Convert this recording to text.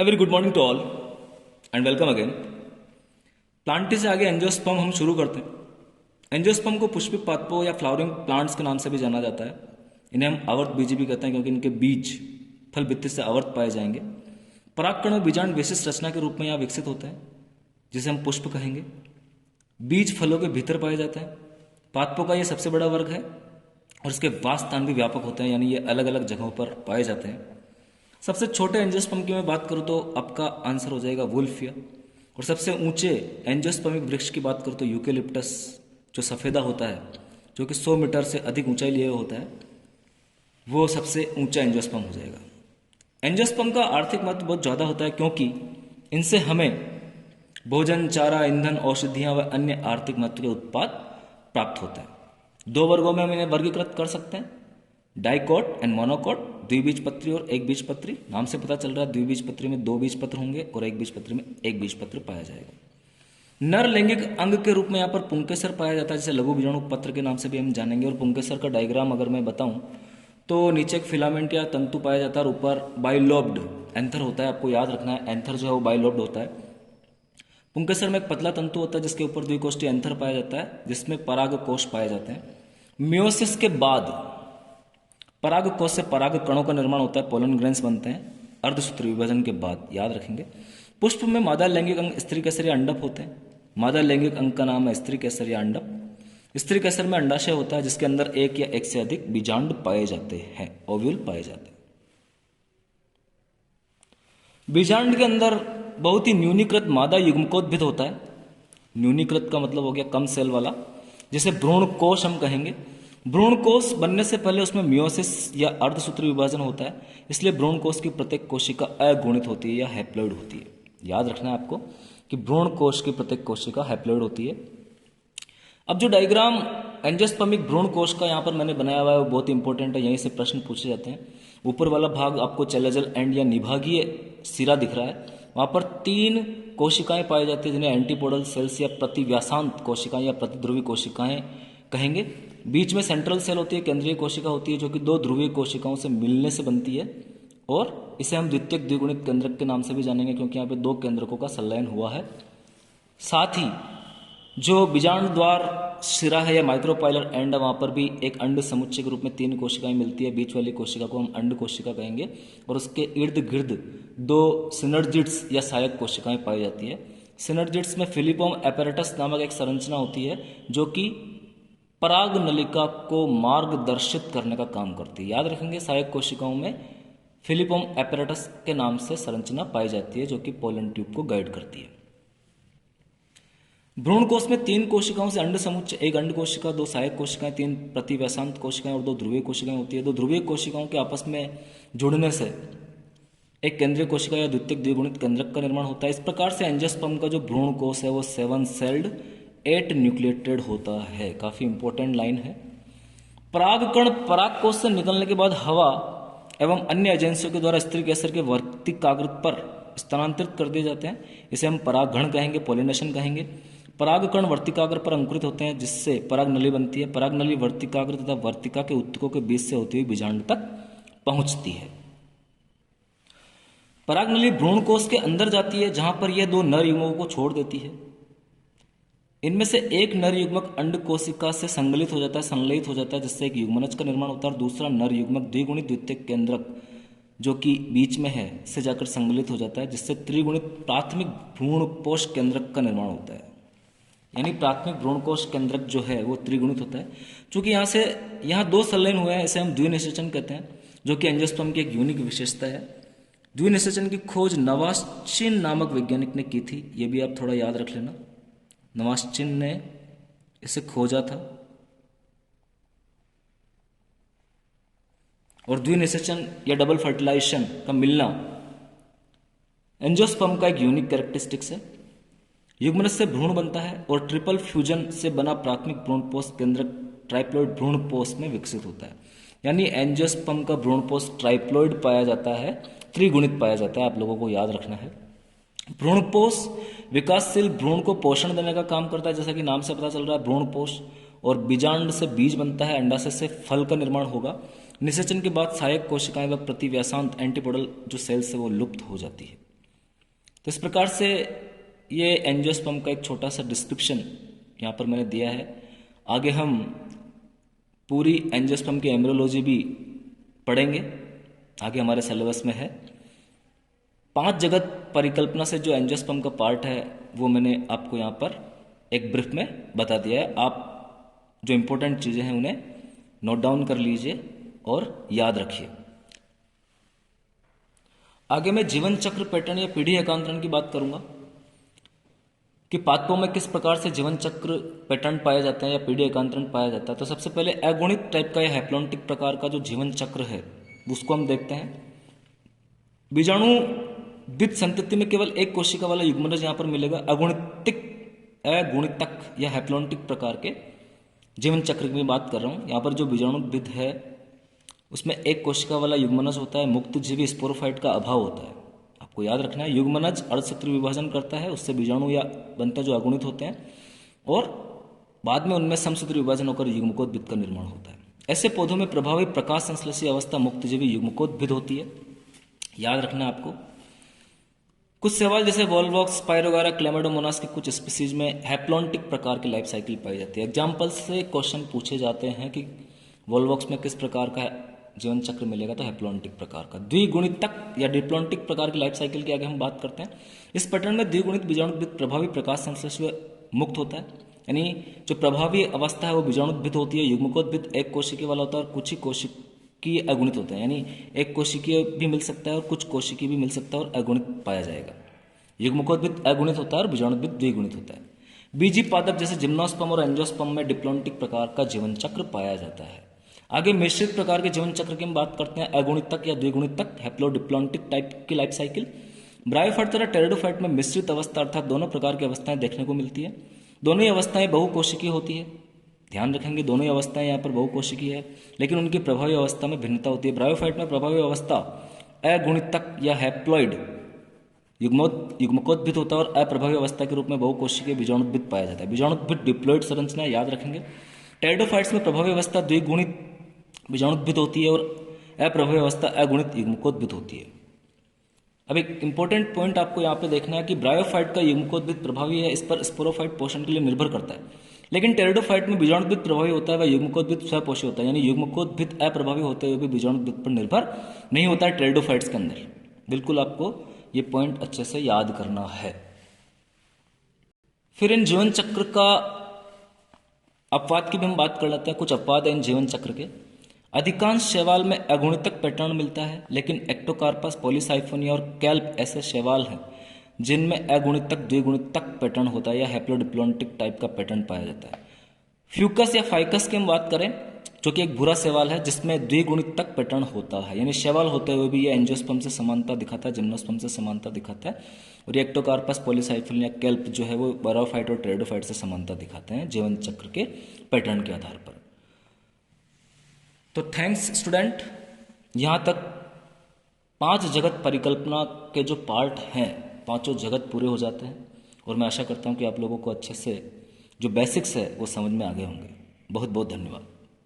A very good morning to all and welcome again. Plantae से आगे angiosperm हम शुरू करते हैं। एंजियोस्पर्म को पुष्पित पादपों या फ्लावरिंग प्लांट्स के नाम से भी जाना जाता है। इन्हें हम आवर्त बीज भी कहते हैं क्योंकि इनके बीज फल भित्ति से आवर्त पाए जाएंगे। परागकण और बीजांड विशिष्ट रचना के रूप में यहाँ विकसित होते हैं जिसे हम पुष्प कहेंगे। बीज फलों के भीतर पाए जाते हैं। पादपों का ये सबसे बड़ा वर्ग है और इसके वास स्थान भी व्यापक होते हैं, यानी ये अलग अलग जगहों पर पाए जाते हैं। सबसे छोटे एंजियोस्पर्म की मैं बात करूं तो आपका आंसर हो जाएगा वुल्फिया। और सबसे ऊंचे एंजियोस्पर्मिक वृक्ष की बात करूं तो यूकेलिप्टस जो सफेदा होता है, जो कि 100 मीटर से अधिक ऊंचाई लिए होता है, वो सबसे ऊंचा एंजियोस्पर्म हो जाएगा। एंजियोस्पर्म का आर्थिक महत्व बहुत ज़्यादा होता है क्योंकि इनसे हमें भोजन, चारा, ईंधन, औषधियाँ व अन्य आर्थिक महत्व के उत्पाद प्राप्त होते हैं। दो वर्गों में हम इन्हें वर्गीकृत कर सकते हैं, डाइकोट एंड मोनोकोट, द्विबीजपत्री और एक बीजपत्री। नाम से पता चल रहा है द्विबीजपत्री में 2 बीजपत्र होंगे और एक बीजपत्री में 1 बीजपत्र पाया जाएगा। नर लैंगिक अंग के रूप में यहाँ पर पुंकेसर पाया जाता है, जिसे लघु बीजाणु पत्र के नाम से भी हम जानेंगे। और पुंकेसर का डायग्राम अगर मैं बताऊं तो नीचे एक फिलामेंट या तंतु पाया जाता है और ऊपर बाइलोब्ड एंथर होता है। आपको याद रखना है, एंथर जो है वो बाइलोब्ड होता है। पुंकेसर में एक पतला तंतु होता है जिसके ऊपर द्विकोष्ठीय एंथर पाया जाता है, जिसमें पराग कोष पाए जाते हैं। मियोसिस के बाद पराग कोष से पराग कणों का निर्माण होता है, पोलन ग्रेन्स बनते हैं अर्धसूत्र विभाजन के बाद, याद रखेंगे। पुष्प में मादा लैंगिक अंग स्त्री केसर या अंडप होते हैं। मादा लैंगिक अंग का नाम है स्त्री केसर या अंडप। स्त्री केसर में अंडाशय होता है जिसके अंदर एक या एक से अधिक बीजांड पाए जाते हैं, ओव्यूल पाए जाते हैं। बीजांड के अंदर बहुत ही न्यूनीकृत मादा युग्मकोद्भिद होता है। न्यूनीकृत का मतलब हो गया कम सेल वाला, जिसे भ्रूण कोश हम कहेंगे। भ्रूण कोश बनने से पहले उसमें मियोसिस या अर्धसूत्री विभाजन होता है, इसलिए भ्रूण कोश की प्रत्येक कोशिका अगुणित होती है या हैप्लॉइड होती है। याद रखना है आपको कि भ्रूण कोश की प्रत्येक कोशिका हैप्लॉइड होती है। अब जो डायग्राम एंजियोस्पर्मिक भ्रूण कोश का यहाँ पर मैंने बनाया हुआ है वो बहुत इंपॉर्टेंट है, यहीं से प्रश्न पूछे जाते हैं। ऊपर वाला भाग आपको चैलेजल एंड या निभागीय सिरा दिख रहा है, वहां पर 3 कोशिकाएं पाई जाती है जिन्हें एंटीपोडल सेल्स या प्रतिव्यासांत कोशिकाएं या प्रतिध्रुवी कोशिकाएं कहेंगे। बीच में सेंट्रल सेल होती है, केंद्रीय कोशिका होती है, जो कि 2 ध्रुवीय कोशिकाओं से मिलने से बनती है और इसे हम द्वितीयक द्विगुणित केंद्रक के नाम से भी जानेंगे क्योंकि यहाँ पे 2 केंद्रकों का संलयन हुआ है। साथ ही जो बीजांड द्वार सिरा है या माइक्रोपाइलर एंड, वहां पर भी एक अंड समुच्चय के रूप में 3 कोशिकाएं मिलती है। बीच वाली कोशिका को हम अंड कोशिका कहेंगे और उसके इर्द गिर्द 2 सिनर्जिड्स या सहायक कोशिकाएं पाई जाती है। सिनर्जिड्स में फिलिपोम एपेरेटस नामक एक संरचना होती है जो कि पराग नलिका को मार्गदर्शित करने का काम करती है। याद रखेंगे, सहायक कोशिकाओं में फिलिपोम एपेरेटस के नाम से संरचना पाई जाती है जो कि पोलन ट्यूब को गाइड करती है। भ्रूण कोश में 3 कोशिकाओं से अंड समुच्चय, 1 अंड कोशिका, 2 सहायक कोशिकाएं, 3 प्रतिव्यासांत कोशिकाएं और 2 ध्रुवीय कोशिकाएं होती है। 2 ध्रुवीय कोशिकाओं के आपस में जुड़ने से एक केंद्रीय कोशिका या द्वितीयक द्विगुणित केंद्रक का निर्माण होता है। इस प्रकार से एंजियोस्पर्म का जो भ्रूण कोश है वो 7 सेल्ड 8 न्यूक्लिएटेड होता है। काफी इंपॉर्टेंट लाइन है। परागकण परागकोश से निकलने के बाद हवा एवं अन्य एजेंसियों के द्वारा स्त्री केसर के वर्तिकाग्र पर स्थानांतरित कर दिए जाते हैं। इसे हम परागण कहेंगे, पोलिनेशन कहेंगे। परागकण वर्तिकाग्र पर अंकुरित होते हैं जिससे पराग नली बनती है। पराग नली वर्तिकाग्र तथा वर्तिका के ऊतकों के बीच से होती हुई बीजांड तक पहुंचती है। पराग नली भ्रूण कोश के अंदर जाती है जहां पर यह 2 नर युग्मकों को छोड़ देती है। इनमें से एक नर युग्मक अंड कोशिका से संलयित हो जाता है जिससे एक युग्मनज का निर्माण होता है और दूसरा नर युग्मक द्विगुणित द्वितीयक केंद्रक जो कि बीच में है से जाकर संलयित हो जाता है जिससे त्रिगुणित प्राथमिक भ्रूणपोष केंद्रक का निर्माण होता है। यानी प्राथमिक भ्रूणकोश केंद्रक जो है वो त्रिगुणित होता है। चूंकि यहाँ 2 संलयन हुए हैं, इसे हम द्विनिषेचन कहते हैं, जो कि एंजियोस्पर्म की एक यूनिक विशेषता है। द्विनिषेचन की खोज नवाश्चिन नामक वैज्ञानिक ने की थी, ये भी आप थोड़ा याद रख लेना। नवाश्चिन ने इसे खोजा था। और द्विनिषेचन या डबल फर्टिलाइजेशन का मिलना एंजियोस्पर्म का एक यूनिक कैरेक्टरिस्टिक्स है। युग्मनज से भ्रूण बनता है और ट्रिपल फ्यूजन से बना प्राथमिक भ्रूणपोष केंद्रक ट्राइप्लॉइड भ्रूणपोष में विकसित होता है। यानी एंजियोस्पर्म का भ्रूणपोष ट्राइप्लॉइड पाया जाता है, त्रिगुणित पाया जाता है, आप लोगों को याद रखना है। भ्रूणपोष विकासशील भ्रूण को पोषण देने का काम करता है, जैसा कि नाम से पता चल रहा है भ्रूणपोष। और बीजांड से बीज बनता है, अंडाशय से फल का निर्माण होगा। निषेचन के बाद सहायक कोशिकाएं व प्रतिव्यासांत एंटीपोडल जो सेल्स है वो लुप्त हो जाती है। तो इस प्रकार से ये एंजियोस्पर्म का एक छोटा सा डिस्क्रिप्शन यहाँ पर मैंने दिया है। आगे हम पूरी एंजियोस्पर्म की एम्ब्रियोलॉजी भी पढ़ेंगे, आगे हमारे सिलेबस में है। 5 जगत परिकल्पना से जो एंजियोस्पर्म का पार्ट है वो मैंने आपको यहाँ पर एक ब्रीफ में बता दिया है। आप जो इम्पोर्टेंट चीज़ें हैं उन्हें नोट डाउन कर लीजिए और याद रखिए। आगे मैं जीवन चक्र पैटर्न या पीढ़ी एकांतरण की बात करूंगा कि पादपों में किस प्रकार से जीवन चक्र पैटर्न पाए जाते हैं या पीढ़ी एकांतरण पाया जाता है। तो सबसे पहले अगुणित टाइप का या हैप्लॉन्टिक प्रकार का जो जीवन चक्र है उसको हम देखते हैं। बीजाणु द्वित संतति में केवल एक कोशिका वाला युग्मनज यहाँ पर मिलेगा। अगुणितक या हैप्लॉन्टिक प्रकार के जीवन चक्र की मैं बात कर रहा हूँ। यहाँ पर जो बीजाणु द्वित है उसमें एक कोशिका वाला युग्मनज होता है, मुक्त जीवी स्पोरोफाइट का अभाव होता है। आपको याद रखना है युग्मनज अर्धसूत्री विभाजन करता है, उससे बीजाणु या बनते जो अगुणित होते हैं और बाद में उनमें समसूत्री विभाजन होकर युग्मकोद्भिद का निर्माण होता है। ऐसे पौधों में प्रभावी प्रकाश संश्लेषी अवस्था मुक्त जीवी युग्मकोद्भिद होती है, याद रखना है आपको। कुछ सवाल जैसे वॉलवॉक्स, स्पाइरोगारा, क्लेमाइडोमोनास के कुछ स्पीसीज में हैप्लॉन्टिक प्रकार की लाइफ साइकिल पाई जाती है। एग्जाम्पल से क्वेश्चन पूछे जाते हैं कि वॉलवॉक्स में किस प्रकार का जीवन चक्र मिलेगा, तो हैप्लॉन्टिक प्रकार का। द्विगुणितक या डिप्लॉन्टिक प्रकार की लाइफ साइकिल की आगे हम बात करते हैं। इस पैटर्न में द्विगुणित बीजाणुद्भिद प्रभावी प्रकाश संश्लेषण मुक्त होता है, यानी जो प्रभावी अवस्था है वो बीजाणुद्भिद होती है। युग्मकोद्भिद एक कोशिकीय वाला होता है और कुछ ही कोशिकीय अगुणित होता है, यानी एक कोशिकीय भी मिल सकता है और कुछ कोशिकीय भी मिल सकता है और अगुणित पाया जाएगा। युग्मकोद्भिद अगुणित होता है और बीजाणुद्भिद द्विगुणित होता है। बीजी पादप जैसे जिम्नोस्पर्म और एंजियोस्पर्म में डिप्लॉन्टिक प्रकार का जीवन चक्र पाया जाता है। आगे मिश्रित प्रकार के जीवन चक्र की हम बात करते हैं। अगुणितक या द्विगुणितक हैप्लोडिप्लॉन्टिक टाइप की लाइफ साइकिल। ब्रायोफाइट तथा टेरिडोफाइट में मिश्रित अवस्था अर्थात दोनों प्रकार की अवस्थाएं देखने को मिलती है। दोनों ही अवस्थाएं बहुकोशिकीय होती है, ध्यान रखेंगे दोनों ही अवस्थाएं यहाँ पर बहुकोशिकीय है, लेकिन उनकी प्रभावी अवस्था में भिन्नता होती है। ब्रायोफाइट में प्रभावी अवस्था अगुणितक या हैप्लॉइड युग्मकोद्भिद होता है और अप्रभावी अवस्था के रूप में बहुकोशिकीय बीजाणुद्भिद पाया जाता है। बीजाणुद्भिद डिप्लॉइड संरचना याद रखेंगे। टेरिडोफाइट्स में प्रभावी अवस्था द्विगुणित बीजाणुद्भिद होती है और अप्रभावी अवस्था अगुणित युग्मकोद्भिद होती है। अब एक इंपॉर्टेंट पॉइंट आपको यहाँ पे देखना है कि ब्रायोफाइट का युग्मकोद्भिद प्रभावी है, इस पर स्पोरोफाइट पोषण के लिए निर्भर करता है। लेकिन टेरिडोफाइट में बीजाणुद्भिद प्रभावी होता है व युग्मकोद्भिद स्वपोषी होता है, यानी युग्मकोद्भिद अप्रभावी होते हुए भी बीजाणुद्भिद पर निर्भर नहीं होता है टेरिडोफाइट्स के अंदर। बिल्कुल आपको ये पॉइंट अच्छे से याद करना है। फिर इन जीवन चक्र का अपवाद की भी हम बात कर लेते हैं। कुछ अपवाद है इन जीवन चक्र के। अधिकांश शैवाल में अगुणितक पैटर्न मिलता है, लेकिन एक्टोकार्पस, पॉलीसाइफोनिया और कैल्प ऐसे शैवाल हैं जिनमें अगुणितक द्विगुणितक पैटर्न होता है या हैप्लोडिप्लॉन्टिक टाइप का पैटर्न पाया जाता है। फ्यूकस या फाइकस की हम बात करें, जो कि एक भूरा शैवाल है जिसमें द्विगुणितक पैटर्न होता है, यानी शैवाल होते हुए भी ये एंजियोस्पर्म से समानता दिखाता है, जिम्नोस्पर्म से समानता दिखाता है। और ये एक्टोकार्पस, पॉलीसाइफोनिया, कैल्प जो है वो ब्रायोफाइट और टेरिडोफाइट से समानता दिखाते हैं जीवन चक्र के पैटर्न के आधार पर। तो थैंक्स स्टूडेंट, यहाँ तक 5 जगत परिकल्पना के जो पार्ट हैं, पांचों जगत पूरे हो जाते हैं और मैं आशा करता हूँ कि आप लोगों को अच्छे से जो बेसिक्स है वो समझ में आ गए होंगे। बहुत बहुत धन्यवाद।